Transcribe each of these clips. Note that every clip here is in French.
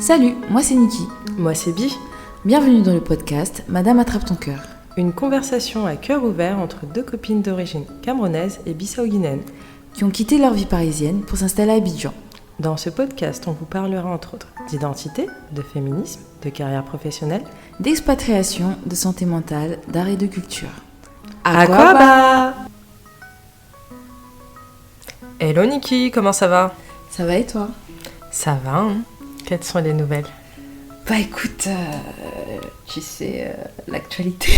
Salut, moi c'est Niki. Moi c'est Bi. Bienvenue dans le podcast Madame attrape ton cœur. Une conversation à cœur ouvert entre deux copines d'origine camerounaise et bissau-guinéenne qui ont quitté leur vie parisienne pour s'installer à Abidjan. Dans ce podcast, on vous parlera entre autres d'identité, de féminisme, de carrière professionnelle, d'expatriation, de santé mentale, d'art et de culture. Aquaba! Hello Niki, comment ça va? Ça va et toi? Ça va, hein? Quelles sont les nouvelles? Bah écoute, tu sais, l'actualité.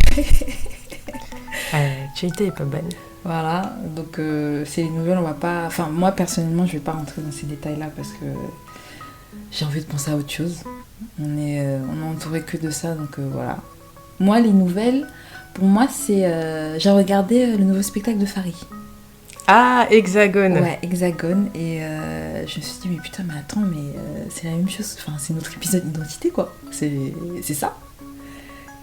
L'actualité est pas bonne. Voilà, donc c'est les nouvelles, on va pas... Enfin, moi personnellement, je vais pas rentrer dans ces détails-là parce que j'ai envie de penser à autre chose. On est entouré que de ça, donc voilà. Moi, les nouvelles, pour moi, c'est... j'ai regardé le nouveau spectacle de Farid. Ah, Hexagone. Ouais, Hexagone, et je me suis dit, mais putain, mais attends, c'est la même chose, enfin, c'est notre épisode d'identité, quoi. C'est ça.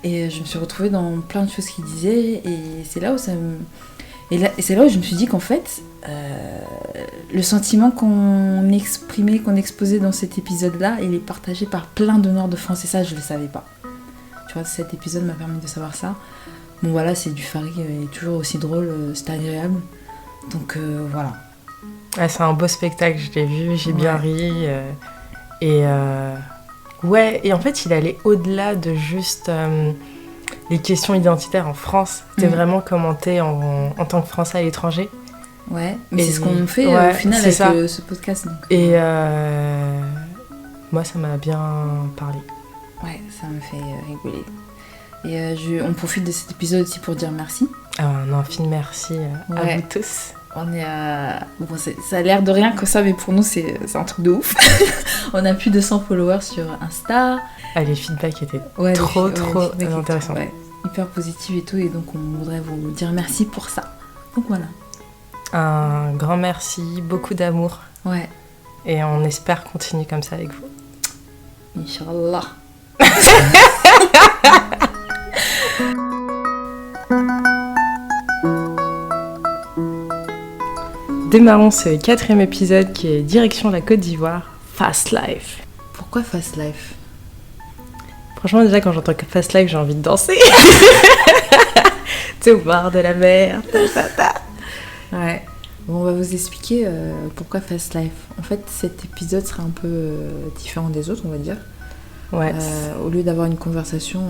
Et je me suis retrouvée dans plein de choses qu'il disait, et c'est là où ça me... Et c'est là où je me suis dit qu'en fait, le sentiment qu'on exprimait, qu'on exposait dans cet épisode-là, il est partagé par plein de Nord de France, et ça, je ne le savais pas. Tu vois, cet épisode m'a permis de savoir ça. Bon, voilà, c'est du Farid, il est toujours aussi drôle, c'est agréable. Donc, voilà. Ah, c'est un beau spectacle, je l'ai vu, j'ai bien ri. Ouais, et en fait, il allait au-delà de juste... les questions identitaires en France, c'était vraiment commenté en tant que Français à l'étranger. Ouais, mais c'est ce qu'on fait au final avec ce podcast. Donc, et moi, ça m'a bien parlé. Ouais, ça me fait rigoler. Et on profite de cet épisode aussi pour dire merci. Un infime merci à vous tous. On est à... Bon, ça a l'air de rien que ça, mais pour nous, c'est un truc de ouf. On a plus de 100 followers sur Insta. Ah, les feedbacks étaient trop intéressants. Ouais, hyper positifs et tout, et donc on voudrait vous dire merci pour ça. Donc voilà. Un grand merci, beaucoup d'amour. Ouais. Et on espère continuer comme ça avec vous. Inch'Allah. Démarrons ce 4e épisode qui est direction la Côte d'Ivoire, Fast Life. Pourquoi Fast Life? Franchement, déjà, quand j'entends que Fast Life, j'ai envie de danser. Tu sais, au bord de la mer. Ouais. Bon, on va vous expliquer pourquoi Fast Life. En fait, cet épisode sera un peu différent des autres, on va dire. Ouais. Au lieu d'avoir une conversation,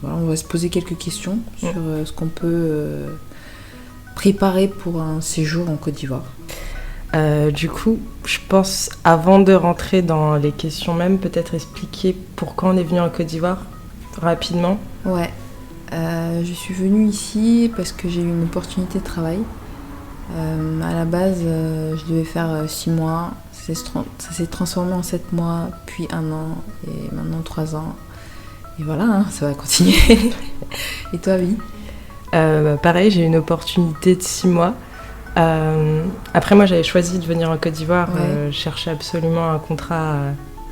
voilà, on va se poser quelques questions sur ce qu'on peut préparer pour un séjour en Côte d'Ivoire. Du coup, je pense, avant de rentrer dans les questions même, peut-être expliquer pourquoi on est venu en Côte d'Ivoire, rapidement. Ouais. Je suis venue ici parce que j'ai eu une opportunité de travail. À la base, je devais faire 6 mois. Ça s'est transformé en 7 mois, puis 1 an, et maintenant 3 ans. Et voilà, hein, ça va continuer. Et toi, oui? Pareil, j'ai eu une opportunité de 6 mois. Après, moi, j'avais choisi de venir en Côte d'Ivoire. Ouais. Je cherchais absolument un contrat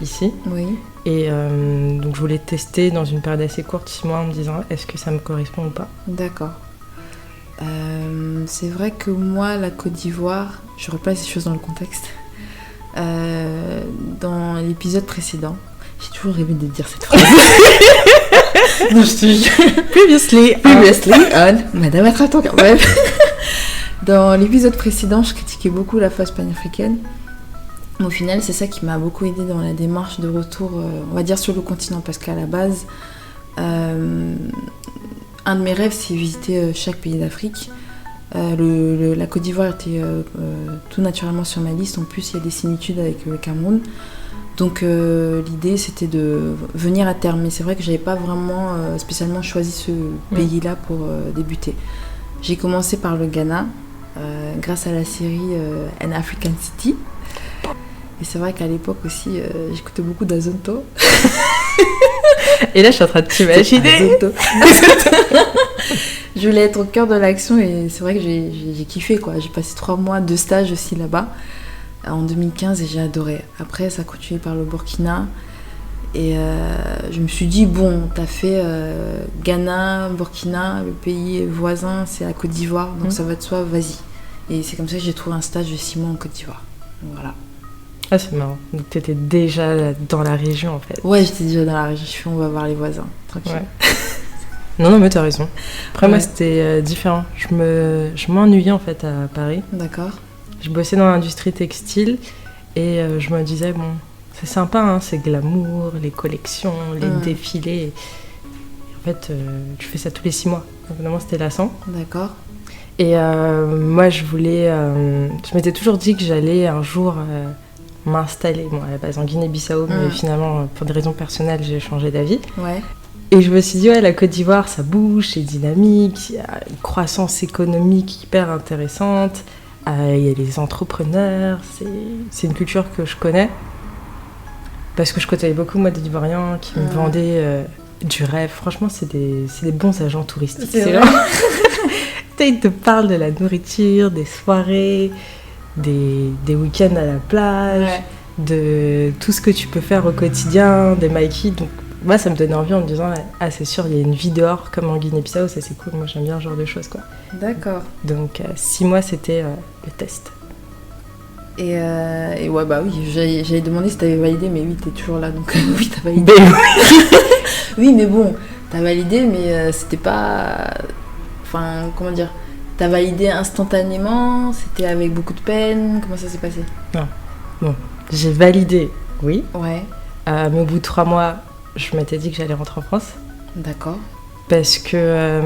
ici. Oui. Et donc, je voulais tester dans une période assez courte, 6 mois, en me disant est-ce que ça me correspond ou pas. D'accord. C'est vrai que moi, la Côte d'Ivoire, je replace les choses dans le contexte. Dans l'épisode précédent, j'ai toujours rêvé de dire cette phrase. Non, je te jure. Previously on Madame attrape ton cœur. Dans l'épisode précédent, je critiquais beaucoup la phase panafricaine. Au final, c'est ça qui m'a beaucoup aidée dans la démarche de retour, on va dire, sur le continent, parce qu'à la base, un de mes rêves, c'est visiter chaque pays d'Afrique. La Côte d'Ivoire était tout naturellement sur ma liste. En plus, il y a des similitudes avec le Cameroun. Donc l'idée, c'était de venir à terme. Mais c'est vrai que j'avais pas vraiment spécialement choisi ce pays-là pour débuter. J'ai commencé par le Ghana, grâce à la série An African City. Et c'est vrai qu'à l'époque aussi, j'écoutais beaucoup d'Azonto. Et là, je suis en train de t'imaginer. Je voulais être au cœur de l'action, et c'est vrai que j'ai kiffé, quoi. J'ai passé 3 mois de stage aussi là-bas, en 2015, et j'ai adoré. Après, ça a continué par le Burkina. Et je me suis dit, bon, t'as fait Ghana, Burkina, le pays voisin, c'est la Côte d'Ivoire, donc ça va de soi, vas-y. Et c'est comme ça que j'ai trouvé un stage de 6 mois en Côte d'Ivoire. Voilà. Ah, c'est marrant. Donc, t'étais déjà dans la région, en fait. Ouais, j'étais déjà dans la région. Je suis on va voir les voisins. Tranquille. Ouais. Non, mais t'as raison. Après, moi, Ouais. c'était différent. Je m'ennuyais, en fait, à Paris. D'accord. Je bossais dans l'industrie textile et je me disais, bon, c'est sympa, hein, c'est glamour, les collections, les défilés. Et en fait, tu fais ça tous les 6 mois. Donc, vraiment, c'était lassant. D'accord. Et moi, je m'étais toujours dit que j'allais un jour m'installer. Bon, à la base en Guinée-Bissau, mais finalement, pour des raisons personnelles, j'ai changé d'avis. Ouais. Et je me suis dit, ouais, la Côte d'Ivoire, ça bouge, c'est dynamique, il y a une croissance économique hyper intéressante, il y a les entrepreneurs, c'est une culture que je connais. Parce que je côtoyais beaucoup, moi, d'Ivoiriens qui me vendaient du rêve. Franchement, c'est des bons agents touristiques. C'est vrai. Ils te parlent de la nourriture, des soirées, des week-ends à la plage, de tout ce que tu peux faire au quotidien, des maquis. Donc, moi, ça me donnait envie en me disant, ah, c'est sûr, il y a une vie dehors, comme en Guinée-Bissau, ça c'est cool. Moi, j'aime bien ce genre de choses, quoi. D'accord. Donc, 6 mois, c'était le test. Et ouais, bah oui, j'allais demander si t'avais validé, mais oui, t'es toujours là, donc oui, t'as validé. Oui, mais bon, t'as validé, mais c'était pas... Enfin, comment dire, t'as validé instantanément, c'était avec beaucoup de peine, comment ça s'est passé? Non, bon, j'ai validé, oui. Ouais. Mais au bout de 3 mois, je m'étais dit que j'allais rentrer en France. D'accord. Parce que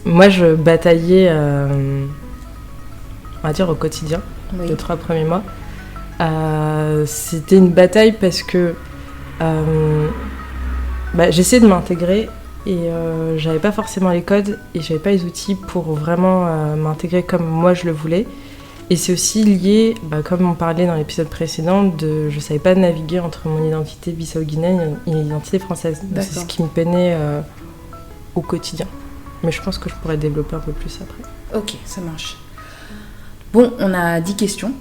moi, je bataillais, on va dire, au quotidien, les 3 premiers mois. C'était une bataille parce que j'essayais de m'intégrer et j'avais pas forcément les codes et j'avais pas les outils pour vraiment m'intégrer comme moi je le voulais. Et c'est aussi lié, comme on parlait dans l'épisode précédent, je savais pas naviguer entre mon identité bissau-guinéenne et l'identité française. Donc c'est ce qui me peinait au quotidien. Mais je pense que je pourrais développer un peu plus après. Ok, ça marche. Bon, on a 10 questions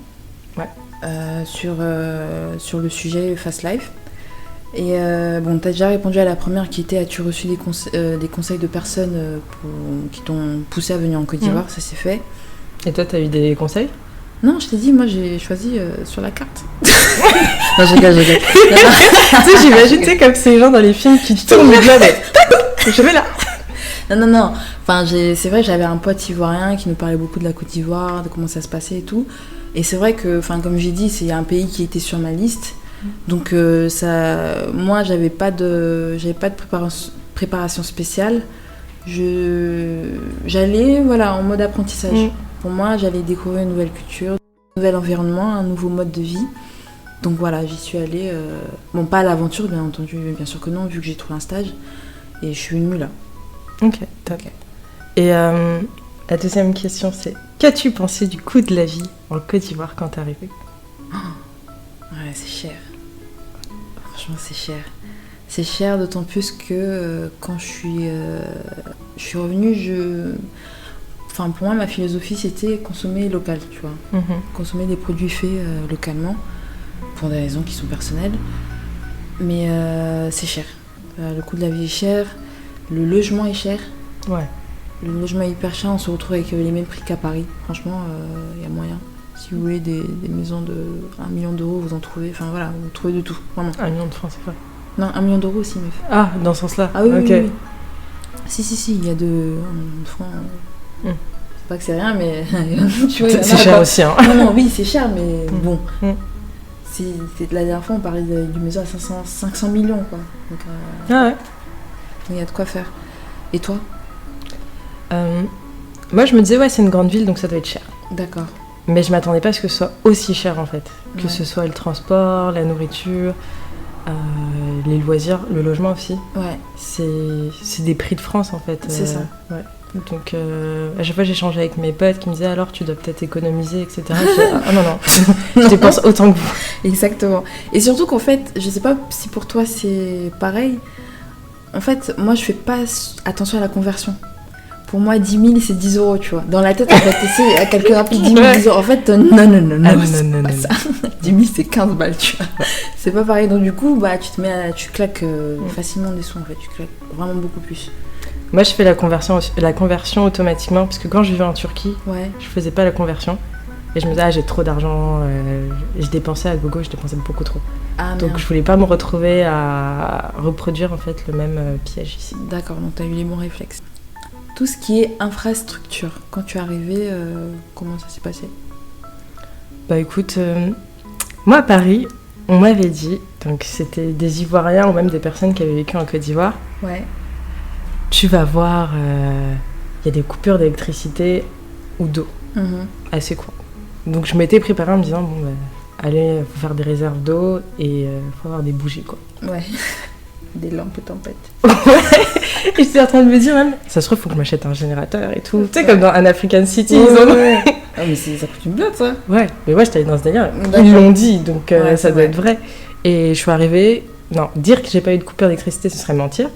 sur le sujet Fast Life. Et bon, t'as déjà répondu à la première qui était: as-tu reçu des conseils de personnes qui t'ont poussé à venir en Côte d'Ivoire? Ça c'est fait. Et toi, t'as eu des conseils? Non, je t'ai dit, moi j'ai choisi sur la carte. Non, je rigole. Tu sais, j'imagine, comme ces gens dans les films qui tournent les doigts, mais je vais là. Non. Enfin, c'est vrai, j'avais un pote ivoirien qui nous parlait beaucoup de la Côte d'Ivoire, de comment ça se passait et tout. Et c'est vrai que, comme j'ai dit, c'est un pays qui était sur ma liste. Donc moi, j'avais pas de préparation spéciale. J'allais en mode apprentissage. Pour moi, j'allais découvrir une nouvelle culture, un nouvel environnement, un nouveau mode de vie. Donc voilà, j'y suis allée. Bon, pas à l'aventure, bien entendu, bien sûr que non, vu que j'ai trouvé un stage. Et je suis venue là. Ok, top. Okay. Et la deuxième question, c'est: qu'as-tu pensé du coût de la vie en Côte d'Ivoire quand t'es arrivée? Ouais, c'est cher. Franchement, c'est cher. C'est cher, d'autant plus que quand je suis revenue, pour moi, ma philosophie, c'était consommer local, tu vois. Consommer des produits faits localement, pour des raisons qui sont personnelles. Mais c'est cher. Le coût de la vie est cher, le logement est cher. Ouais. Le logement est hyper cher, on se retrouve avec les mêmes prix qu'à Paris. Franchement, il y a moyen. Si vous voulez des maisons de 1 million d'euros, vous en trouvez. Enfin voilà, vous trouvez de tout, vraiment. 1 million de francs, c'est quoi? Non, 1 million d'euros aussi, meuf. Ah, dans ce sens-là. Ah oui, okay. Oui. Si, il y a 1 million de francs. C'est pas que c'est rien, mais tu vois, c'est cher aussi, hein. Non, oui, c'est cher, mais bon. La dernière fois, on parlait d'une maison à 500 millions, quoi. Donc, ouais. Il y a de quoi faire. Et toi? Moi, je me disais, c'est une grande ville, donc ça doit être cher. D'accord. Mais je m'attendais pas à ce que ce soit aussi cher, en fait. Que ce soit le transport, la nourriture, les loisirs, le logement aussi. Ouais. C'est des prix de France, en fait. C'est ça. Ouais. Donc, à chaque fois, j'échangeais avec mes potes qui me disaient: alors, tu dois peut-être économiser, etc. Je disais, non. Je dépense autant que vous. Exactement. Et surtout qu'en fait, je sais pas si pour toi c'est pareil. En fait, moi, je fais pas attention à la conversion. Pour moi, 10 000, c'est 10 euros, tu vois. Dans la tête, en fait, tu à calculer rapide, 10 000, 10 euros. En fait, non, c'est pas ça. 10 000, c'est 15 balles, tu vois. C'est pas pareil. Donc, du coup, tu claques facilement des sous, en fait. Tu claques vraiment beaucoup plus. Moi, je fais la conversion automatiquement, parce que quand je vivais en Turquie, je faisais pas la conversion. Et je me disais, j'ai trop d'argent, je dépensais à gogo, je dépensais beaucoup trop. Ah, Donc je voulais pas me retrouver à reproduire en fait le même piège ici. D'accord, donc tu as eu les bons réflexes. Tout ce qui est infrastructure, quand tu es arrivée, comment ça s'est passé? Bah écoute, moi à Paris, on m'avait dit, donc c'était des Ivoiriens ou même des personnes qui avaient vécu en Côte d'Ivoire, Ouais. tu vas voir, il y a des coupures d'électricité ou d'eau, assez quoi. Donc je m'étais préparée en me disant, bon bah, allez, faut faire des réserves d'eau et faut avoir des bougies quoi. Ouais. Des lampes tempêtes. Et j'étais en train de me dire même, ça se trouve, faut que je m'achète un générateur et tout. Tu sais, comme dans An African City, ils ont... Ah, mais ça coûte une blinde, ça. Ouais, mais moi, j'étais allée dans ce délire. D'accord. Ils l'ont dit, donc Ouais, ça doit vrai. être vrai. Et je suis arrivée... Non, dire que j'ai pas eu de coupure d'électricité, ce serait mentir.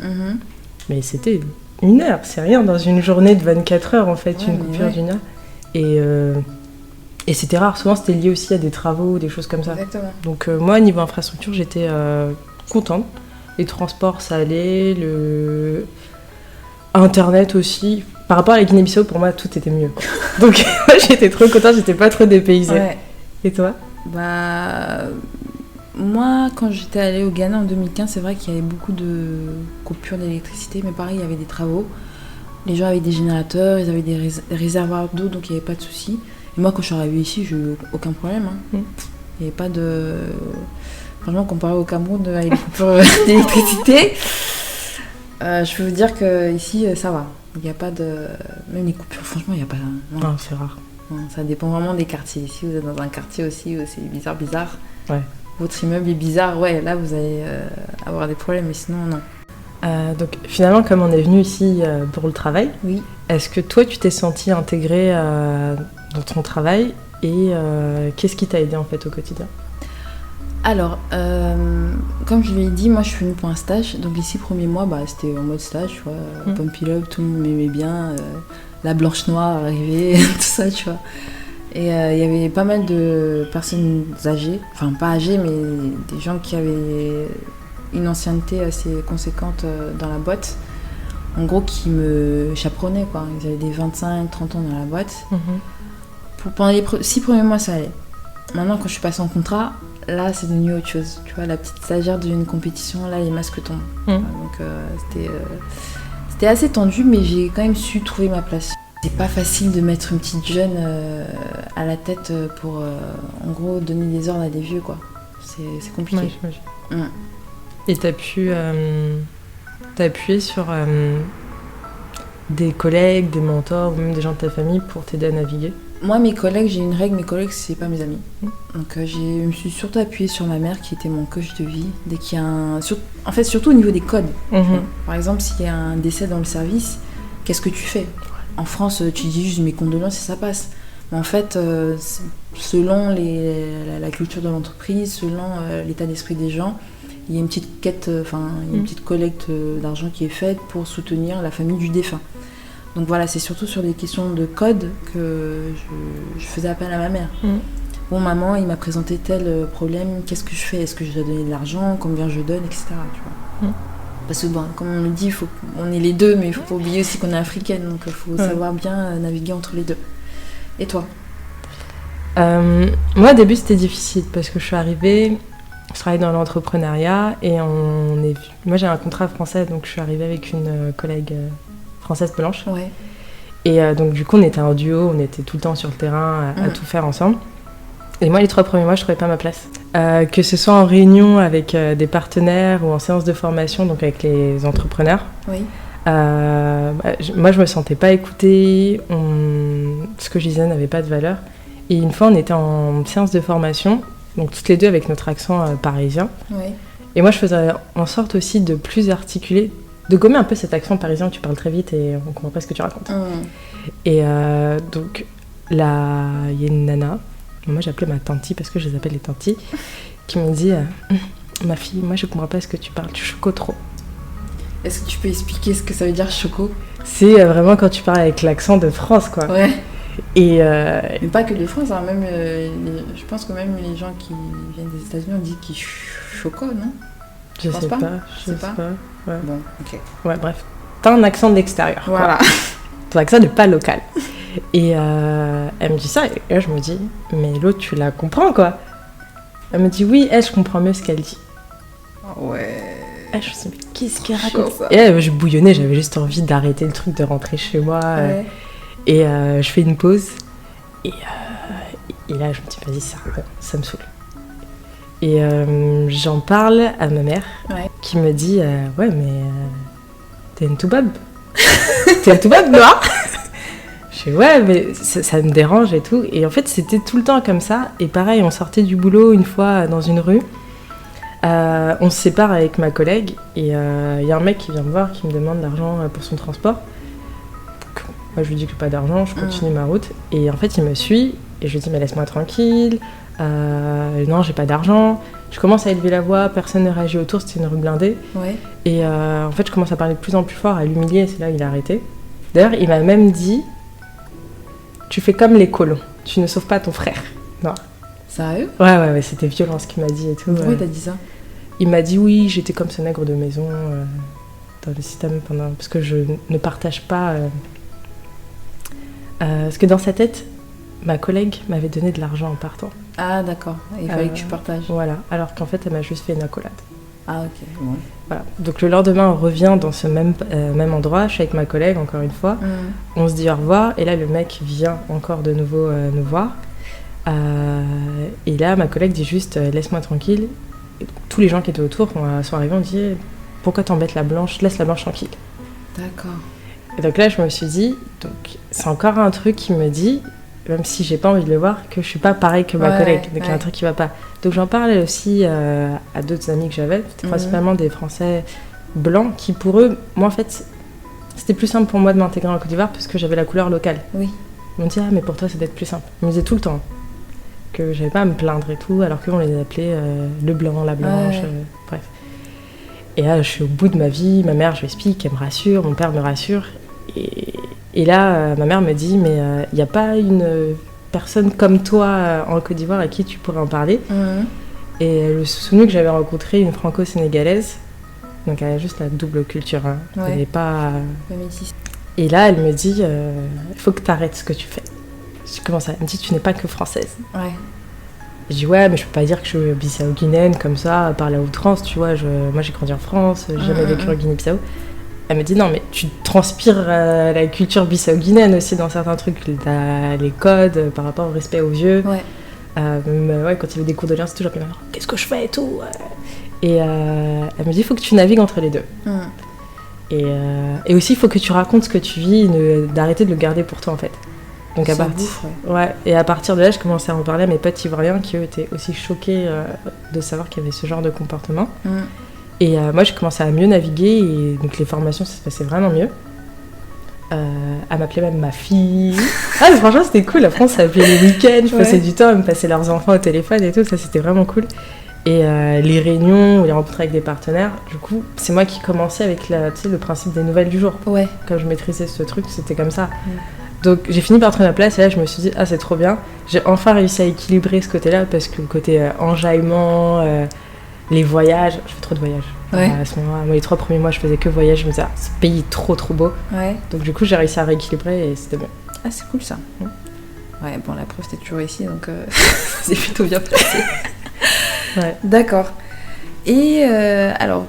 Mais c'était 1 heure, c'est rien dans une journée de 24 heures, en fait, Ouais, une mais coupure ouais. d'1 heure. Et c'était rare. Souvent, c'était lié aussi à des travaux, des choses comme ça. Exactement. Donc moi, niveau infrastructure, j'étais contente. Les transports, ça allait. Internet aussi. Par rapport à la Guinée-Bissau, pour moi, tout était mieux. Quoi. Donc moi, j'étais trop contente, j'étais pas trop dépaysée. Ouais. Et toi? Bah, moi, quand j'étais allée au Ghana en 2015, c'est vrai qu'il y avait beaucoup de coupures d'électricité, mais pareil, il y avait des travaux. Les gens avaient des générateurs, ils avaient des réservoirs d'eau, donc il n'y avait pas de souci. Et moi, quand je suis arrivée ici, j'ai eu aucun problème. Il n'y avait pas de... Franchement, comparé au Cameroun avec les coupures d'électricité, je peux vous dire qu'ici, ça va. Il n'y a pas de... Même les coupures, franchement, il n'y a pas... Non, c'est rare. Non, ça dépend vraiment des quartiers. Ici, vous êtes dans un quartier aussi où c'est bizarre. Ouais. Votre immeuble est bizarre, ouais, là, vous allez avoir des problèmes, mais sinon, non. Donc finalement, comme on est venu ici pour le travail, Oui. est-ce que toi, tu t'es sentie intégrée dans ton travail et qu'est-ce qui t'a aidé en fait au quotidien? Alors, comme je l'ai dit, moi je suis venue pour un stage. Donc les 6 premiers mois, bah, c'était en mode stage, tu vois. Pumpy Love, tout le monde m'aimait bien. La blanche noire arrivée, tout ça, tu vois. Et il y avait pas mal de personnes âgées, enfin pas âgées, mais des gens qui avaient une ancienneté assez conséquente dans la boîte. En gros, qui me chaperonnaient, quoi. Ils avaient des 25-30 ans dans la boîte. Pendant les 6 premiers mois, ça allait. Maintenant, quand je suis passée en contrat, là, c'est devenu autre chose. Tu vois, la petite stagiaire devient une compétition, là, les masques tombent. Donc, c'était assez tendu, mais j'ai quand même su trouver ma place. C'est pas facile de mettre une petite jeune à la tête pour, en gros, donner des ordres à des vieux, quoi. C'est compliqué. Ouais, j'imagine. Et t'as pu t'appuyer sur des collègues, des mentors ou même des gens de ta famille pour t'aider à naviguer? Moi, mes collègues, j'ai une règle, mes collègues, c'est pas mes amis. Donc, je me suis surtout appuyée sur ma mère, qui était mon coach de vie. Dès qu'il y a en fait, surtout au niveau des codes. Par exemple, s'il y a un décès dans le service, qu'est-ce que tu fais? En France, tu dis juste mes condoléances et ça passe. Mais en fait, selon la culture de l'entreprise, selon l'état d'esprit des gens, il y a une petite quête, une petite collecte d'argent qui est faite pour soutenir la famille du défunt. Donc voilà, c'est surtout sur des questions de code que je faisais appel à ma mère. Bon, maman, il m'a présenté tel problème, qu'est-ce que je fais? Est-ce que je dois donner de l'argent? Combien je donne? Etc. Tu vois. Parce que, bon, comme on le dit, on est les deux, mais il ne faut pas oublier aussi qu'on est africaine, donc il faut savoir bien naviguer entre les deux. Et toi? Moi, au début, c'était difficile parce que je suis arrivée, je travaillais dans l'entrepreneuriat et moi, j'ai un contrat français, donc je suis arrivée avec une collègue française blanche. Ouais. Et donc, du coup, on était un duo, on était tout le temps sur le terrain à tout faire ensemble. Et moi, les 3 premiers mois, je trouvais pas ma place. Que ce soit en réunion avec des partenaires ou en séance de formation, donc avec les entrepreneurs. Oui. Moi, je me sentais pas écoutée. Ce que je disais n'avait pas de valeur. Et une fois, on était en séance de formation, donc toutes les deux avec notre accent parisien. Oui. Et moi, je faisais en sorte aussi de plus articuler, de gommer un peu cet accent parisien où tu parles très vite et on comprend pas ce que tu racontes. Et donc, là, il y a une nana, moi j'appelais ma tantie parce que je les appelle les tanties, qui m'ont dit ma fille, moi je comprends pas ce que tu parles, tu choco trop. Est-ce que tu peux expliquer ce que ça veut dire choco? C'est vraiment quand tu parles avec l'accent de France, quoi. Ouais. Et mais pas que de France, hein, même je pense que même les gens qui viennent des États-Unis on dit qu'ils choco, non? Je sais pas. Ouais. Bon, ok. Ouais, bref. T'as un accent de l'extérieur. Voilà. Ton accent n'est pas local. Et elle me dit ça, et là je me dis, mais l'autre tu la comprends quoi. Elle me dit oui, elle je comprends mieux ce qu'elle dit. Ouais. Et je me suis dit, mais qu'est-ce qu'elle raconte ça. Et là je bouillonnais, j'avais juste envie d'arrêter le truc, de rentrer chez moi. Ouais. Et je fais une pause. Et là je me dis, vas-y, ça me saoule. Et j'en parle à ma mère, qui me dit, ouais mais t'es une toubab. T'es une toubab noire. Je fais ouais, mais ça me dérange et tout. Et en fait, c'était tout le temps comme ça. Et pareil, on sortait du boulot une fois dans une rue. On se sépare avec ma collègue. Et il y a un mec qui vient me voir, qui me demande de l'argent pour son transport. Moi, je lui dis que j'ai pas d'argent, je continue ma route. Et en fait, il me suit. Et je lui dis, mais laisse-moi tranquille. Non, j'ai pas d'argent. Je commence à élever la voix, personne ne réagit autour, c'était une rue blindée. Ouais. Et en fait, je commence à parler de plus en plus fort, à l'humilier. Et c'est là où il a arrêté. D'ailleurs, il m'a même dit... Tu fais comme les colons, tu ne sauves pas ton frère. Non. Sérieux ? Ouais, c'était violent ce qu'il m'a dit et tout. Pourquoi t'as dit ça ? Il m'a dit oui, j'étais comme ce nègre de maison dans le système parce que je ne partage pas. Parce que dans sa tête, ma collègue m'avait donné de l'argent en partant. Ah d'accord, il fallait que tu partages. Voilà, alors qu'en fait elle m'a juste fait une accolade. Ah ok, bon. Voilà. Donc le lendemain, on revient dans ce même endroit, je suis avec ma collègue encore une fois, on se dit au revoir, et là le mec vient encore de nouveau nous voir, et là ma collègue dit juste laisse-moi tranquille. Et tous les gens qui étaient autour, quand sont arrivés, on dit pourquoi t'embêtes la blanche, laisse la blanche tranquille. D'accord. Et donc là je me suis dit, donc c'est encore un truc qui me dit, même si j'ai pas envie de le voir, que je suis pas pareil que ma collègue, donc il y a un truc qui va pas. Donc j'en parlais aussi à d'autres amis que j'avais, c'était principalement des Français blancs qui pour eux, moi en fait, c'était plus simple pour moi de m'intégrer en Côte d'Ivoire parce que j'avais la couleur locale. Oui. Ils m'ont dit mais pour toi ça doit être plus simple. Ils me disaient tout le temps que j'avais pas à me plaindre et tout, alors qu'on les appelait le blanc, la blanche, bref. Et là je suis au bout de ma vie, ma mère je lui explique, elle me rassure, mon père me rassure. Et là, ma mère me dit, mais il n'y a pas une personne comme toi en Côte d'Ivoire à qui tu pourrais en parler. Et elle me souvenait que j'avais rencontré une franco-sénégalaise, donc elle a juste la double culture, hein. Elle n'est pas... Et là, elle me dit, il faut que tu arrêtes ce que tu fais. Je commence à... Elle me dit, tu n'es pas que française. Ouais. Je dis, ouais, mais je peux pas dire que je suis bissau-guinéenne comme ça, par la outrance, tu vois. Moi, j'ai grandi en France, j'ai jamais vécu en Guinée-Bissau. Elle me dit non mais tu transpires la culture bissau-guinéenne aussi dans certains trucs, les codes par rapport au respect aux vieux. Ouais. Quand il y avait des cours de lien, c'est toujours comme qu'est-ce que je fais et tout. Et elle me dit il faut que tu navigues entre les deux. Et aussi il faut que tu racontes ce que tu vis, d'arrêter de le garder pour toi en fait. Donc et à partir de là je commençais à en parler à mes potes ivoiriens qui eux étaient aussi choqués de savoir qu'il y avait ce genre de comportement. Et moi, j'ai commencé à mieux naviguer, et donc les formations, ça se passait vraiment mieux. Elle m'appelait même ma fille. Ah, franchement, c'était cool. La France, ça appelait les week-ends. Je passais du temps à me passer leurs enfants au téléphone et tout. Ça, c'était vraiment cool. Et les réunions, les rencontres avec des partenaires, du coup, c'est moi qui commençais avec le principe des nouvelles du jour. Ouais. Comme je maîtrisais ce truc, c'était comme ça. Donc, j'ai fini par trouver ma place, et là, je me suis dit, ah, c'est trop bien. J'ai enfin réussi à équilibrer ce côté-là, parce que le côté enjaillement... les voyages, je fais trop de voyages. À ce moment-là, moi, les 3 premiers mois, je faisais que voyages. Je me disais, ce pays est trop beau. Ouais. Donc, du coup, j'ai réussi à rééquilibrer et c'était bien. Ah, c'est cool ça. Ouais, bon, la preuve, t'es toujours ici, donc c'est plutôt bien passé. Ouais. D'accord. Et alors,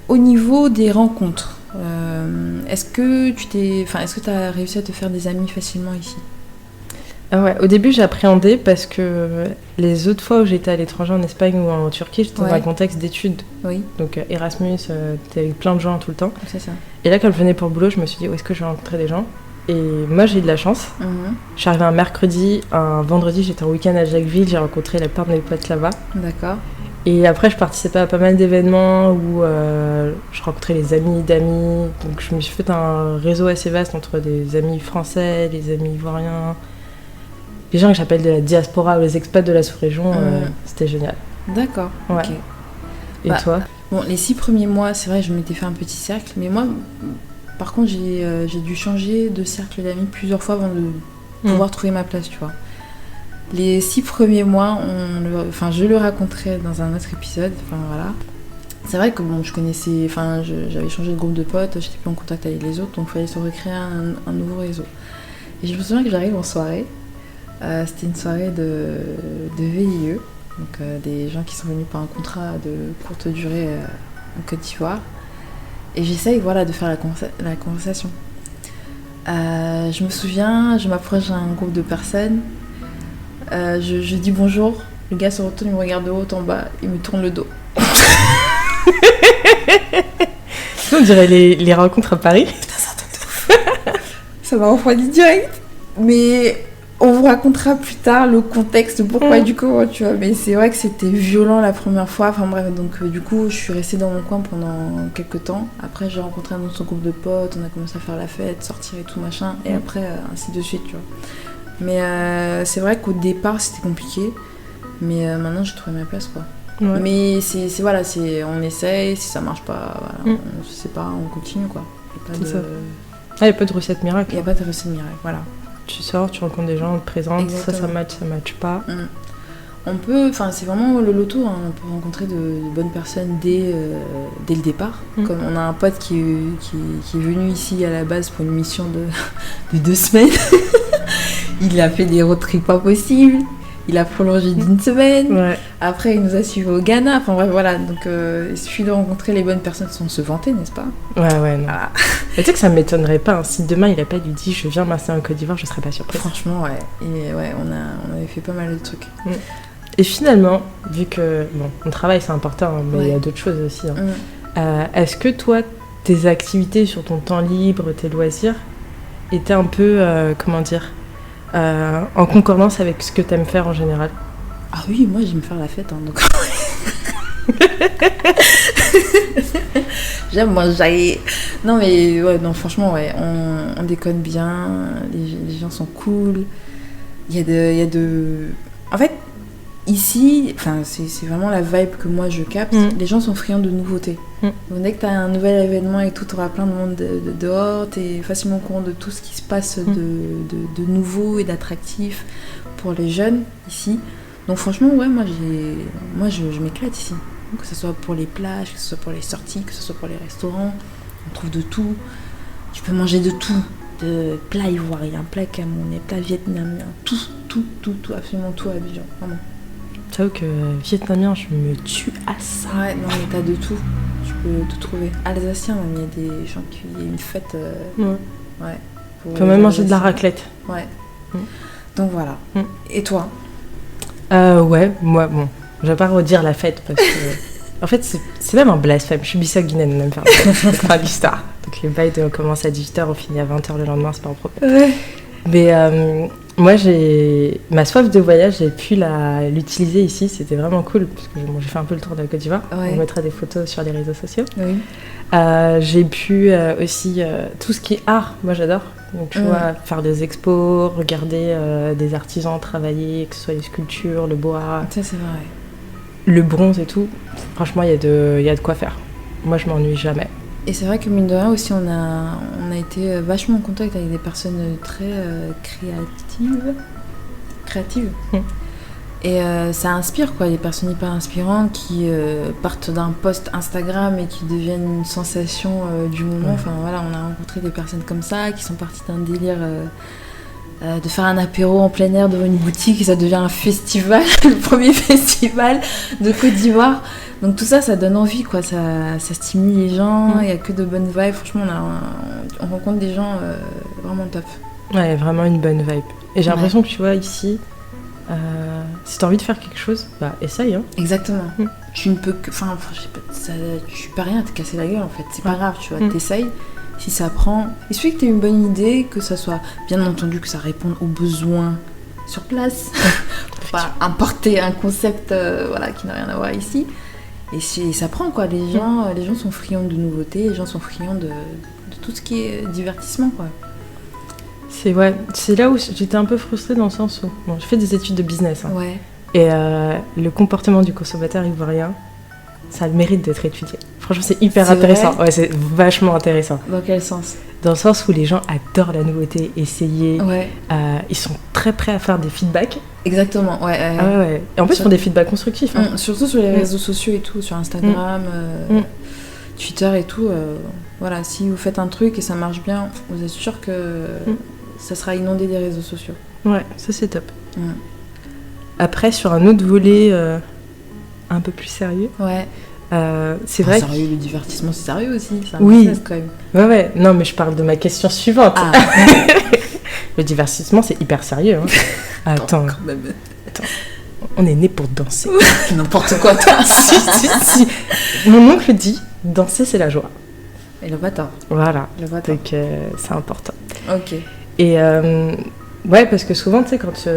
au niveau des rencontres, est-ce que t'as réussi à te faire des amis facilement ici ? Ouais, au début j'appréhendais parce que les autres fois où j'étais à l'étranger, en Espagne ou en Turquie, j'étais dans un contexte d'études. Oui. Donc Erasmus, t'es avec plein de gens tout le temps. C'est ça. Et là, quand je venais pour le boulot, je me suis dit où est-ce que je vais rencontrer des gens ? Et moi j'ai eu de la chance. Je suis arrivée un mercredi, un vendredi j'étais en week-end à Jacquesville, j'ai rencontré la plupart de mes potes là-bas. D'accord. Et après je participais à pas mal d'événements où je rencontrais les amis d'amis. Donc je me suis fait un réseau assez vaste entre des amis français, des amis ivoiriens. Les gens que j'appelle de la diaspora ou les expats de la sous-région, c'était génial. D'accord, ouais. Ok. Et toi ? Bon, les 6 premiers mois, c'est vrai, je m'étais fait un petit cercle, mais moi, par contre, j'ai dû changer de cercle d'amis plusieurs fois avant de pouvoir trouver ma place, tu vois. Les 6 premiers mois, je le raconterai dans un autre épisode, voilà. C'est vrai que bon, j'avais changé de groupe de potes, j'étais plus en contact avec les autres, donc il fallait se recréer un nouveau réseau. Et je me souviens que j'arrive en soirée. C'était une soirée de VIE, donc des gens qui sont venus pour un contrat de courte durée en Côte d'Ivoire. Et j'essaye de faire la conversation. Je me souviens, je m'approche d'un groupe de personnes. Je dis bonjour. Le gars se retourne, il me regarde de haut en bas, il me tourne le dos. On dirait les rencontres à Paris. Putain, c'est un truc de ouf. Ça m'a refroidi direct. Mais on vous racontera plus tard le contexte, pourquoi du comment, tu vois. Mais c'est vrai que c'était violent la première fois. Enfin bref, donc du coup, je suis restée dans mon coin pendant quelques temps. Après, j'ai rencontré un autre groupe de potes, on a commencé à faire la fête, sortir et tout machin. Et après, ainsi de suite, tu vois. Mais c'est vrai qu'au départ, c'était compliqué. Mais maintenant, j'ai trouvé ma place, quoi. Ouais. Mais on essaye, si ça marche pas, on se sépare, on continue, quoi. Il n'y a pas de recette miracle. Il n'y a pas de recette miracle, voilà. Tu sors, tu rencontres des gens, on te présente, exactement. ça match pas. On peut, c'est vraiment le loto, hein. On peut rencontrer de bonnes personnes dès le départ. Comme on a un pote qui est venu ici à la base pour une mission de 2 semaines. Il a fait des road trips pas possibles. Il a prolongé d'1 semaine. Ouais. Après, il nous a suivis au Ghana. Enfin bref, voilà. Donc, il suffit de rencontrer les bonnes personnes sans se vanter, n'est-ce pas ? Ouais, non. Voilà. Mais tu sais que ça m'étonnerait pas. Hein. Si demain, il a pas dit je viens m'installer en Côte d'Ivoire, je serais pas surprise. Franchement, ouais. Et ouais, on avait fait pas mal de trucs. Et finalement, vu que mon travail, c'est important, hein, mais il y a d'autres choses aussi. Hein. Est-ce que toi, tes activités sur ton temps libre, tes loisirs, étaient un peu, en concordance avec ce que t'aimes faire en général? Ah oui, moi j'aime faire la fête, hein, donc... J'aime manger. Non mais franchement on déconne bien, les gens sont cool. Il y a de... En fait, ici, c'est vraiment la vibe que moi je capte. Les gens sont friands de nouveautés. Donc dès que t'as un nouvel événement et tout, t'auras plein de monde dehors, t'es facilement au courant de tout ce qui se passe de nouveau et d'attractif pour les jeunes ici. Donc franchement, moi je m'éclate ici. Donc, que ce soit pour les plages, que ce soit pour les sorties, que ce soit pour les restaurants, on trouve de tout. Tu peux manger de tout. De plats ivoiriens, plats camerounais, plats vietnamiens, tout, absolument tout à Abidjan, vraiment. J'avoue que vietnamien, je me tue à ça. Ouais, non mais t'as de tout, tu peux tout trouver. Alsacien, il y a des gens qui... Il y a une fête... Ouais. Tu peux même manger de la raclette. Ouais. Donc voilà. Et toi ? Ouais, moi, je vais pas redire la fête parce que... En fait, c'est même un blasphème. Je suis bissau-guinéenne, on aime faire fin d'histoire. Donc les bails commencent à 18h, on finit à 20h le lendemain, c'est pas un problème. Ouais. Mais moi, ma soif de voyage, j'ai pu l'utiliser ici. C'était vraiment cool parce que j'ai fait un peu le tour de la Côte d'Ivoire. Ouais. On mettra des photos sur les réseaux sociaux. Oui. J'ai pu aussi tout ce qui est art. Moi, j'adore. Donc, tu vois, faire des expos, regarder des artisans travailler, que ce soit les sculptures, le bois. Ça, c'est vrai. Le bronze et tout. Franchement, il y a de quoi faire. Moi, je m'ennuie jamais. Et c'est vrai que mine de rien aussi, on a été vachement en contact avec des personnes très créatives. Et ça inspire, quoi, les personnes hyper inspirantes qui partent d'un post Instagram et qui deviennent une sensation du moment. Enfin voilà, on a rencontré des personnes comme ça qui sont parties d'un délire de faire un apéro en plein air devant une boutique et ça devient un festival, le premier festival de Côte d'Ivoire. Donc tout ça, ça donne envie, quoi. Ça stimule les gens, il n'y a que de bonnes vibes. Franchement, on rencontre des gens vraiment top. Ouais, vraiment une bonne vibe. Et j'ai l'impression que tu vois, ici, si t'as envie de faire quelque chose, essaye. Hein. Exactement. Tu ne peux que... Enfin, tu peux rien te casser la gueule, en fait. C'est pas grave, tu vois, t'essayes. Si ça prend... Il suffit que t'aies une bonne idée, que ça soit... Bien entendu, que ça réponde aux besoins sur place. Pour pas importer un concept qui n'a rien à voir ici. Et ça prend, quoi. Les gens sont friands de nouveautés, les gens sont friands de tout ce qui est divertissement, quoi. C'est là où j'étais un peu frustrée dans le sens où... Bon, je fais des études de business. Hein. Ouais. Et le comportement du consommateur ivoirien, ça a le mérite d'être étudié. Franchement, c'est hyper intéressant. Vrai. Ouais, c'est vachement intéressant. Dans quel sens ? Dans le sens où les gens adorent la nouveauté, essayer. Ouais. Ils sont très prêts à faire des feedbacks. Exactement, ouais. Et en plus, ils font des feedbacks constructifs. Hein. Surtout sur les réseaux sociaux et tout, sur Instagram, Twitter et tout. Voilà, si vous faites un truc et ça marche bien, vous êtes sûr que ça sera inondé des réseaux sociaux. Ouais, ça c'est top. Après, sur un autre volet un peu plus sérieux, Ouais. c'est vrai Sérieux, le divertissement, c'est sérieux aussi. C'est un Oui. business, quand même. Ouais, non, mais je parle de ma question suivante. Ah, Le divertissement, c'est hyper sérieux. Hein. Attends, quand même. on est né pour danser. N'importe quoi, toi. Si. Mon oncle dit, danser, c'est la joie. Il a pas tort. Voilà, Il a pas tort. donc c'est important. Ok. Et ouais, parce que souvent, tu sais, quand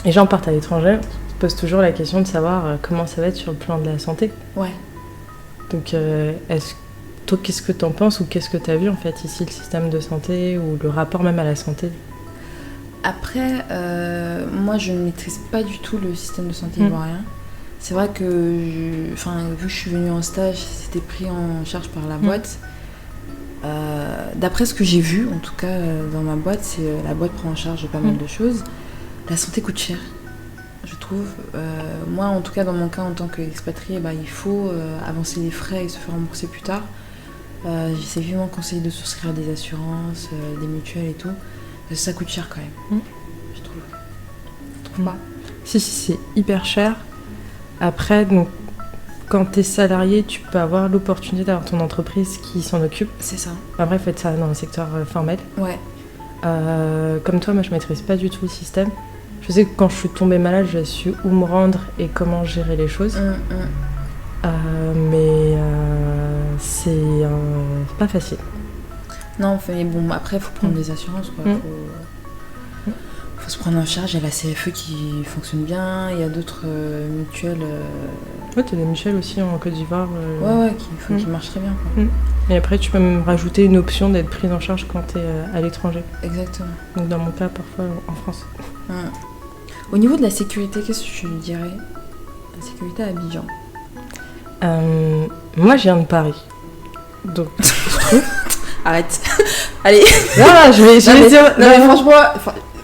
les gens partent à l'étranger, on se pose toujours la question de savoir comment ça va être sur le plan de la santé. Ouais. Donc, toi, qu'est-ce que t'en penses ou qu'est-ce que t'as vu en fait ici, le système de santé ou le rapport même à la santé? Après, moi, je ne maîtrise pas du tout le système de santé ivoirien. C'est vrai que, vu que je suis venue en stage, c'était pris en charge par la boîte. D'après ce que j'ai vu, en tout cas dans ma boîte, c'est la boîte prend en charge pas mal de choses. La santé coûte cher, je trouve. Moi, en tout cas, dans mon cas, en tant qu'expatrié, il faut avancer les frais et se faire rembourser plus tard. J'essaie vivement conseillé de souscrire des assurances, des mutuelles et tout. Ça coûte cher quand même, je trouve. Tu trouves pas? Si, c'est hyper cher. Après, donc, quand t'es salarié, tu peux avoir l'opportunité d'avoir ton entreprise qui s'en occupe. C'est ça. Après, il faut être ça dans le secteur formel. Ouais. Comme toi, moi, je maîtrise pas du tout le système. Je sais que quand je suis tombée malade, j'ai su où me rendre et comment gérer les choses. Mais c'est pas facile. Non, mais bon, après, il faut prendre des assurances, quoi. Faut se prendre en charge. Il y a la CFE qui fonctionne bien. Il y a d'autres mutuelles. Ouais, t'as des mutuelles aussi en Côte d'Ivoire. Qui marchent très bien, quoi. Et après, tu peux même rajouter une option d'être prise en charge quand t'es à l'étranger. Exactement. Donc dans mon cas, parfois en France. Au niveau de la sécurité, qu'est-ce que tu dirais? La sécurité à Abidjan. Moi, je viens de Paris. Donc, Arrête. Allez. Non, je vais dire. Non, mais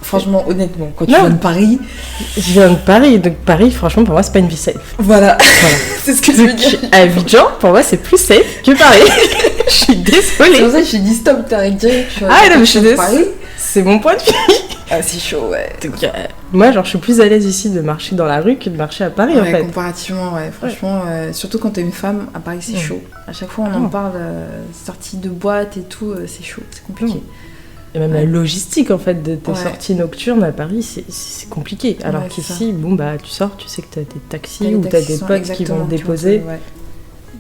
franchement, honnêtement, quand tu viens de Paris. Je viens de Paris, donc Paris, franchement, pour moi, c'est pas une vie safe. Voilà. C'est ce que je veux dire. Abidjan, pour moi, c'est plus safe que Paris. Je suis désolée. C'est pour ça que je dis stop, t'arrêtes direct. Ah, non, mais je suis désolée. C'est mon point de vue. Ah, c'est chaud, ouais. Donc, moi, je suis plus à l'aise ici de marcher dans la rue que de marcher à Paris, en fait. Comparativement, ouais. Franchement, surtout quand t'es une femme, à Paris, c'est chaud. À chaque fois, on en parle, sortie de boîte et tout, c'est chaud, c'est compliqué. Et même la logistique, en fait, de tes sorties nocturnes à Paris, c'est compliqué. Alors qu'ici, tu sors, tu sais que t'as des taxis ou t'as des potes qui vont te déposer.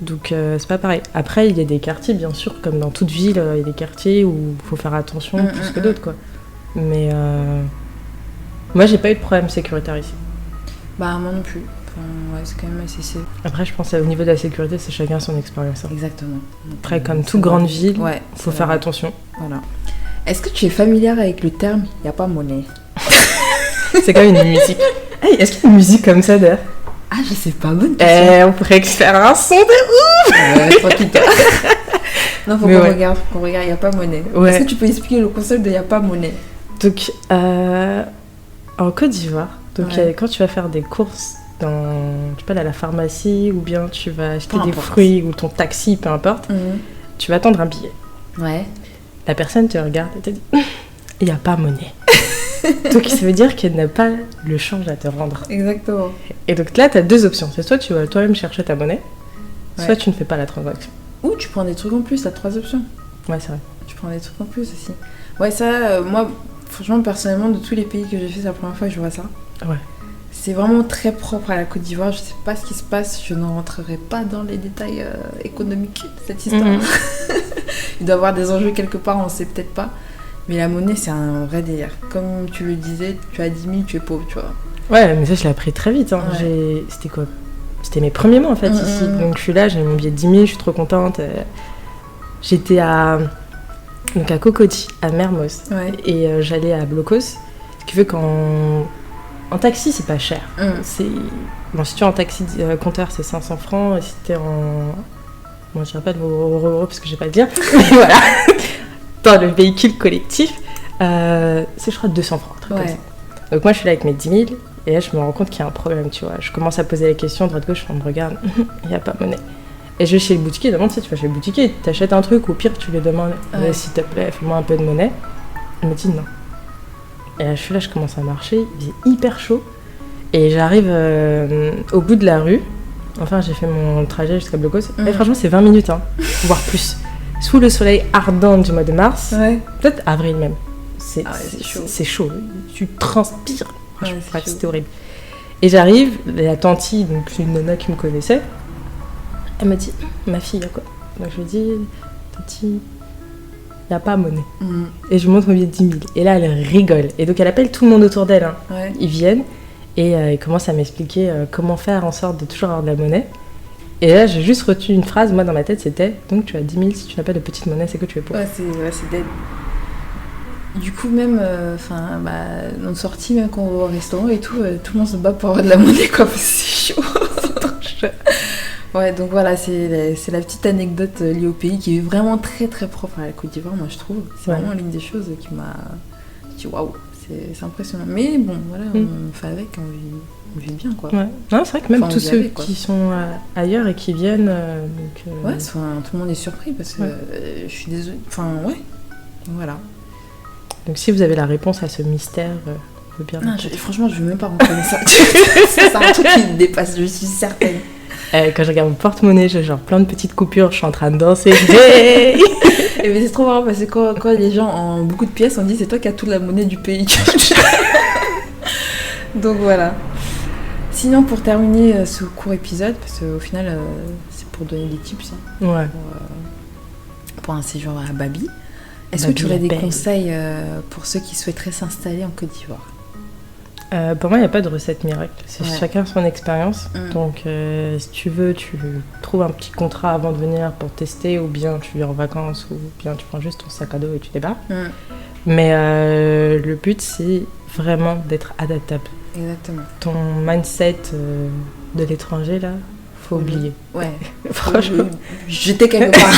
Donc, c'est pas pareil. Après, il y a des quartiers, bien sûr, comme dans toute ville, il y a des quartiers où il faut faire attention plus que d'autres, quoi. Mais moi, j'ai pas eu de problème sécuritaire ici. Moi non plus. C'est quand même assez safe. Après, je pense qu'au niveau de la sécurité, c'est chacun son expérience. Exactement. Après, comme toute grande ville, faut faire attention. Voilà. Est-ce que tu es familière avec le terme « y a pas monnaie » C'est comme une musique. Hey, est-ce qu'il y a une musique comme ça d'ailleurs? Ah, je sais pas, bonne question. On pourrait faire un son de ouf. Tranquille. Non, faut qu'on regarde, y a pas monnaie. Est-ce que tu peux expliquer le concept de y a pas monnaie? Donc, en Côte d'Ivoire, quand tu vas faire des courses à la pharmacie ou bien tu vas acheter des fruits ou ton taxi, peu importe, tu vas attendre un billet. Ouais. La personne te regarde et te dit il n'y a pas monnaie. Donc ça veut dire qu'elle n'a pas le change à te rendre. Exactement. Et donc là, tu as deux options. C'est soit tu vas toi-même chercher ta monnaie, soit tu ne fais pas la transaction. Ou tu prends des trucs en plus, t'as 3 options. Ouais, c'est vrai. Tu prends des trucs en plus aussi. Ouais, ça, moi, franchement, personnellement, de tous les pays que j'ai fait, c'est la première fois que je vois ça. Ouais. C'est vraiment très propre à la Côte d'Ivoire. Je sais pas ce qui se passe. Je ne rentrerai pas dans les détails économiques de cette histoire. Il doit y avoir des enjeux quelque part, on ne sait peut-être pas. Mais la monnaie, c'est un vrai délire. Comme tu le disais, tu as 10 000, tu es pauvre, tu vois. Ouais, mais ça, je l'ai appris très vite. C'était quoi? C'était mes premiers mois, en fait, ici. Donc, je suis là, j'ai mon billet de 10 000, je suis trop contente. J'étais à Cocody, à Mermoz. Ouais. Et j'allais à Blocos. Ce qui fait qu'en taxi, c'est pas cher. Bon, si tu es en taxi compteur, c'est 500 francs. Et si tu es en... Moi, je dirais pas le mot euro parce que j'ai pas le dire. Mais voilà. Dans le véhicule collectif, c'est, je crois, 200 francs. Un truc comme ça. Donc, moi, je suis là avec mes 10 000. Et là, je me rends compte qu'il y a un problème, tu vois. Je commence à poser les questions, droite-gauche, on me regarde. Il n'y a pas monnaie. Et je vais chez le boutiquier, demande si tu vas chez le boutiquier. Tu achètes un truc, ou pire, tu lui demandes s'il te plaît, fais-moi un peu de monnaie. Il me dit non. Et là, je suis là, je commence à marcher, il faisait hyper chaud. Et j'arrive au bout de la rue. Enfin, j'ai fait mon trajet jusqu'à Blocos. Et franchement, c'est 20 minutes, hein, voire plus. Sous le soleil ardent du mois de mars, peut-être avril même. C'est chaud. C'est chaud. Tu transpires. Franchement, c'était horrible. Et j'arrive, la tantie, donc c'est une nana qui me connaissait, elle m'a dit, ma fille, il y a quoi? Donc je lui dis, tantie, il n'y a pas monnaie. Et je lui montre mon billet de 10 000. Et là, elle rigole. Et donc elle appelle tout le monde autour d'elle. Hein. Ils viennent. Et il commence à m'expliquer comment faire en sorte de toujours avoir de la monnaie. Et là, j'ai juste retenu une phrase, moi dans ma tête, c'était « Donc tu as 10 000, si tu n'as pas de petite monnaie, c'est que tu es pauvre. » c'est dead. Du coup, même, dans une sortie, même quand on va au restaurant et tout le monde se bat pour avoir de la monnaie, quoi, parce que c'est chaud. C'est trop chaud. Ouais, donc voilà, c'est la petite anecdote liée au pays qui est vraiment très très propre à la Côte d'Ivoire, moi je trouve. C'est vraiment l'une des choses qui m'a dit « Waouh !» C'est impressionnant. Mais bon, voilà, on fait avec, on vit bien, quoi. Ouais. Non, c'est vrai que même tous ceux qui sont ailleurs et qui viennent... Ouais, tout le monde est surpris parce que je suis désolée. Enfin, ouais, voilà. Donc si vous avez la réponse à ce mystère, je veux bien... Non, franchement, je veux même pas rencontrer ça. C'est un truc qui me dépasse, je suis certaine. Quand je regarde mon porte-monnaie, j'ai genre plein de petites coupures, je suis en train de danser. Et mais c'est trop marrant parce que quand les gens ont beaucoup de pièces, on dit c'est toi qui as toute la monnaie du pays. Donc voilà. Sinon, pour terminer ce court épisode, parce qu'au final, c'est pour donner des tips pour un séjour à Babi, est-ce que tu aurais des conseils pour ceux qui souhaiteraient s'installer en Côte d'Ivoire? Pour moi, il n'y a pas de recette miracle. C'est chacun son expérience. Donc, si tu veux, tu trouves un petit contrat avant de venir pour tester, ou bien tu viens en vacances, ou bien tu prends juste ton sac à dos et tu débarques. Mais le but, c'est vraiment d'être adaptable. Exactement. Ton mindset de l'étranger, là, faut oublier. Ouais. Franchement. Jeter quelque part.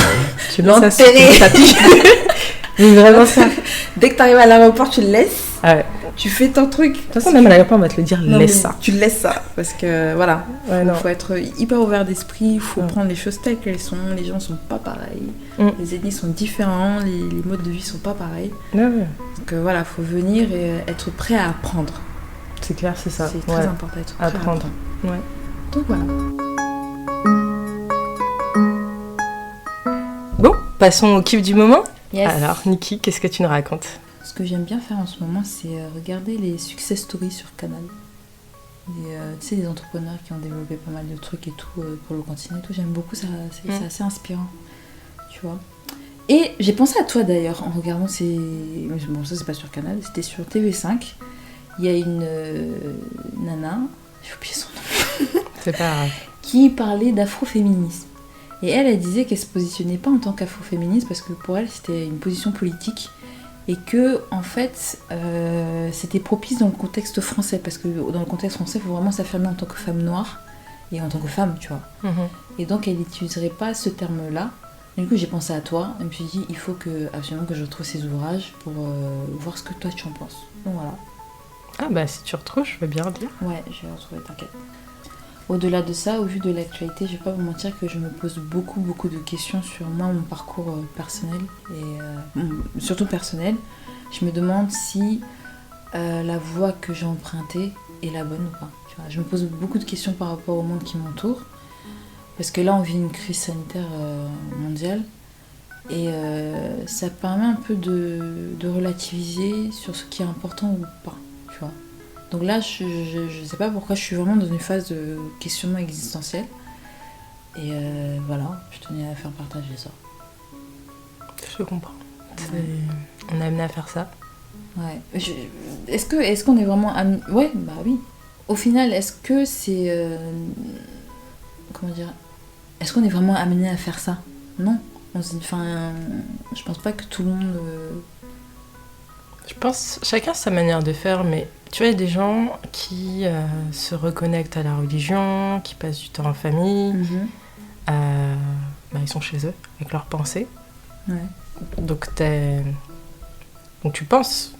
Tu mets ça sur ton tapis. Mais vraiment ça. Dès que tu arrives à l'aéroport, tu le laisses. Ouais. Tu fais ton truc. De toute façon, même à l'aéroport, on va te le dire, laisse ça. Tu laisses ça. Parce que voilà, il faut être hyper ouvert d'esprit, il faut prendre les choses telles qu'elles sont. Les gens sont pas pareils. Les ethnies sont différents, les modes de vie sont pas pareils. Donc voilà, il faut venir et être prêt à apprendre. C'est clair, c'est ça. C'est très important d'être prêt à apprendre. Ouais. Donc voilà. Bon, passons au kiff du moment. Yes. Alors, Niki, qu'est-ce que tu nous racontes? Ce que j'aime bien faire en ce moment, c'est regarder les success stories sur Canal. Tu sais, des entrepreneurs qui ont développé pas mal de trucs et tout pour le continent et tout. J'aime beaucoup ça, c'est assez inspirant, tu vois. Et j'ai pensé à toi d'ailleurs en regardant bon, ça c'est pas sur Canal, c'était sur TV5. Il y a une nana, j'ai oublié son nom, c'est pas grave, qui parlait d'afroféminisme. Et elle disait qu'elle se positionnait pas en tant qu'afroféministe parce que pour elle c'était une position politique. Et que, en fait, c'était propice dans le contexte français, parce que dans le contexte français, il faut vraiment s'affirmer en tant que femme noire et en tant que femme, tu vois. Et donc, elle n'utiliserait pas ce terme-là. Et du coup, j'ai pensé à toi, et je me suis dit, il faut absolument que je retrouve ces ouvrages pour voir ce que toi, tu en penses. Donc voilà. Ah bah, si tu retrouves, je veux bien lire. Ouais, je vais retrouver, t'inquiète. Au-delà de ça, au vu de l'actualité, je vais pas vous mentir que je me pose beaucoup de questions sur moi, mon parcours personnel, et surtout personnel. Je me demande si la voie que j'ai empruntée est la bonne ou pas. Tu vois, je me pose beaucoup de questions par rapport au monde qui m'entoure, parce que là on vit une crise sanitaire mondiale, et ça permet un peu de relativiser sur ce qui est important ou pas, tu vois. Donc là, je sais pas pourquoi, je suis vraiment dans une phase de questionnement existentiel. Et voilà, je tenais à faire partager ça. Je comprends. On est amené à faire ça. Ouais. Est-ce qu'on est vraiment amené... Ouais, bah oui. Au final, est-ce que c'est... comment dire? Est-ce qu'on est vraiment amené à faire ça? Non. Je pense pas que tout le monde... Je pense chacun sa manière de faire, mais tu vois, il y a des gens qui se reconnectent à la religion, qui passent du temps en famille, ils sont chez eux, avec leurs pensées. Ouais. Donc tu penses.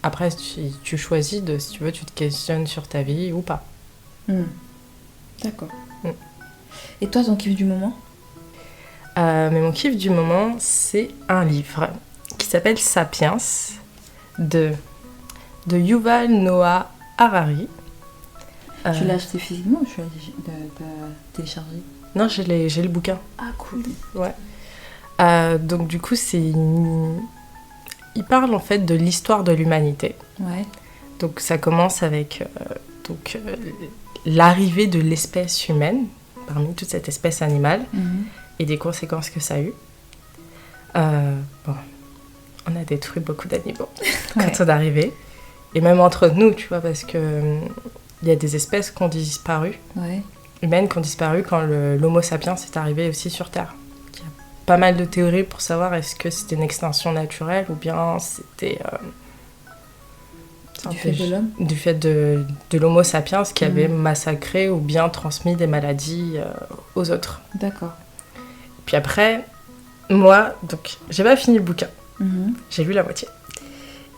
Après, tu choisis si tu veux, tu te questionnes sur ta vie ou pas. D'accord. Et toi, ton kiff du moment? Mais mon kiff du moment, c'est un livre qui s'appelle Sapiens, de Yuval Noah Harari. Tu l'as acheté physiquement ou tu l'as téléchargé? Non, j'ai le bouquin. Ah, cool. Ouais. Donc du coup, il parle en fait de l'histoire de l'humanité. Ouais. Donc ça commence avec l'arrivée de l'espèce humaine parmi toute cette espèce animale et des conséquences que ça a eu. Bon, on a détruit beaucoup d'animaux quand on est arrivé. Et même entre nous, tu vois, parce que il y a des espèces qui ont disparu, humaines qui ont disparu quand l'Homo sapiens est arrivé aussi sur Terre. Il y a pas mal de théories pour savoir est-ce que c'était une extinction naturelle ou bien c'était... Du fait de l'homme? Du fait de l'Homo sapiens qui avait massacré ou bien transmis des maladies aux autres. D'accord. Puis après, moi, donc, j'ai pas fini le bouquin. J'ai lu la moitié.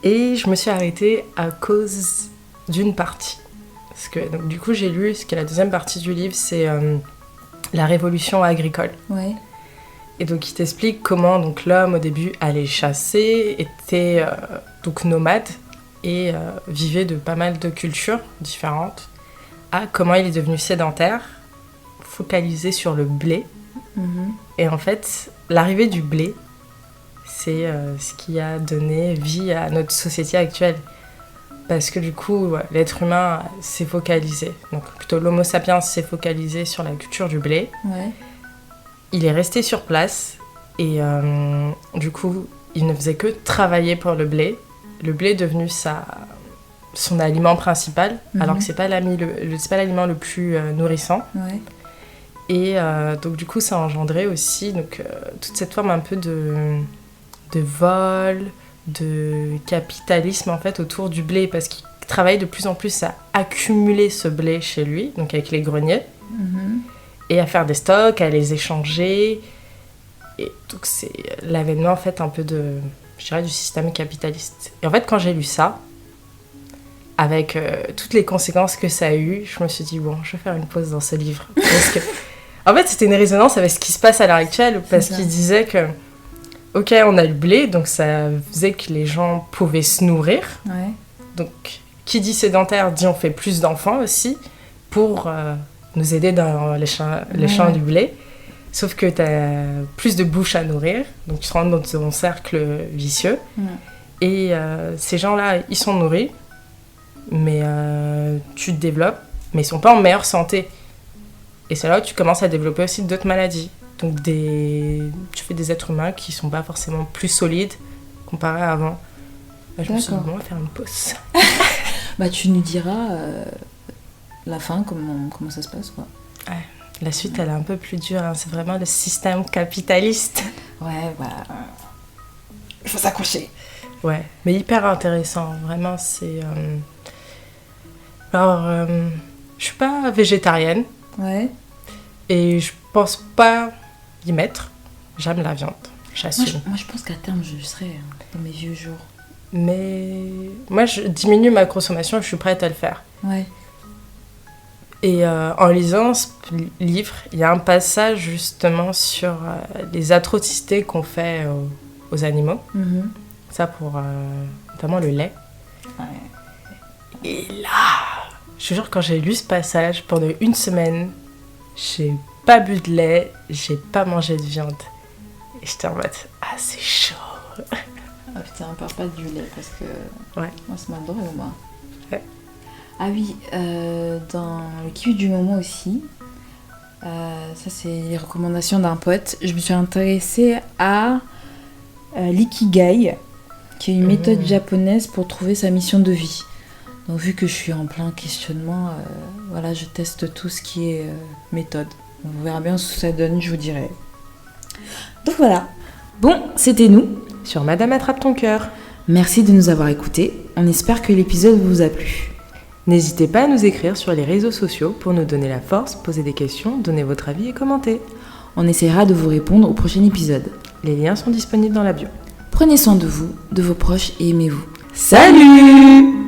Et je me suis arrêtée à cause d'une partie. Parce que, donc, du coup, j'ai lu, ce qui est la deuxième partie du livre, c'est la révolution agricole. Ouais. Et donc, il t'explique comment donc, l'homme, au début, allait chasser, était donc nomade, et vivait de pas mal de cultures différentes, à comment il est devenu sédentaire, focalisé sur le blé. Et en fait, l'arrivée du blé, c'est ce qui a donné vie à notre société actuelle. Parce que du coup, l'être humain s'est focalisé, donc plutôt l'Homo sapiens s'est focalisé sur la culture du blé. Ouais. Il est resté sur place et du coup, il ne faisait que travailler pour le blé. Le blé est devenu son aliment principal, alors que c'est pas l'aliment le plus nourrissant. Ouais. Et donc du coup, ça a engendré aussi toute cette forme un peu de vol, de capitalisme en fait autour du blé, parce qu'il travaille de plus en plus à accumuler ce blé chez lui, donc avec les greniers, et à faire des stocks, à les échanger. Et donc c'est l'avènement en fait un peu je dirais, du système capitaliste. Et en fait, quand j'ai lu ça, avec toutes les conséquences que ça a eu, je me suis dit, bon, je vais faire une pause dans ce livre. Parce que, en fait, c'était une résonance avec ce qui se passe à l'heure actuelle, parce qu'il disait que, ok, on a le blé, donc ça faisait que les gens pouvaient se nourrir. Ouais. Donc, qui dit sédentaire dit on fait plus d'enfants aussi, pour nous aider dans les champs du blé. Sauf que tu as plus de bouches à nourrir, donc tu te rends dans ton cercle vicieux. Et ces gens-là, ils sont nourris, mais tu te développes, mais ils sont pas en meilleure santé. Et c'est là où tu commences à développer aussi d'autres maladies. Donc tu fais des êtres humains qui sont pas forcément plus solides comparé à avant. Là, je me suis dit, bon, on va faire une pause. Bah, tu nous diras la fin, comment ça se passe, quoi. Ouais. La suite, elle est un peu plus dure, hein. C'est vraiment le système capitaliste. Ouais, bah... Il faut s'accrocher. Ouais, mais hyper intéressant. Vraiment, c'est... Alors, je suis pas végétarienne. Ouais. Et je pense pas y mettre. J'aime la viande. J'assume. Moi, je pense qu'à terme, je serai dans mes vieux jours. Mais moi, je diminue ma consommation et je suis prête à le faire. Ouais. Et en lisant ce livre, il y a un passage justement sur les atrocités qu'on fait aux animaux. Ça pour notamment le lait. Ouais. Et là, je te jure, quand j'ai lu ce passage, pendant une semaine, j'ai pas bu de lait, j'ai pas mangé de viande. Et j'étais en mode, ah, c'est chaud. Ah putain, on parle pas du lait parce que... Ouais. Moi, c'est ma drogue, moi. Ouais. Ah oui, dans le kiwi du moment aussi, ça c'est les recommandations d'un pote, je me suis intéressée à l'ikigai, qui est une méthode japonaise pour trouver sa mission de vie. Donc vu que je suis en plein questionnement, voilà, je teste tout ce qui est méthode. On verra bien ce que ça donne, je vous dirai. Donc voilà. Bon, c'était nous. Sur Madame Attrape ton cœur. Merci de nous avoir écoutés. On espère que l'épisode vous a plu. N'hésitez pas à nous écrire sur les réseaux sociaux pour nous donner la force, poser des questions, donner votre avis et commenter. On essaiera de vous répondre au prochain épisode. Les liens sont disponibles dans la bio. Prenez soin de vous, de vos proches et aimez-vous. Salut!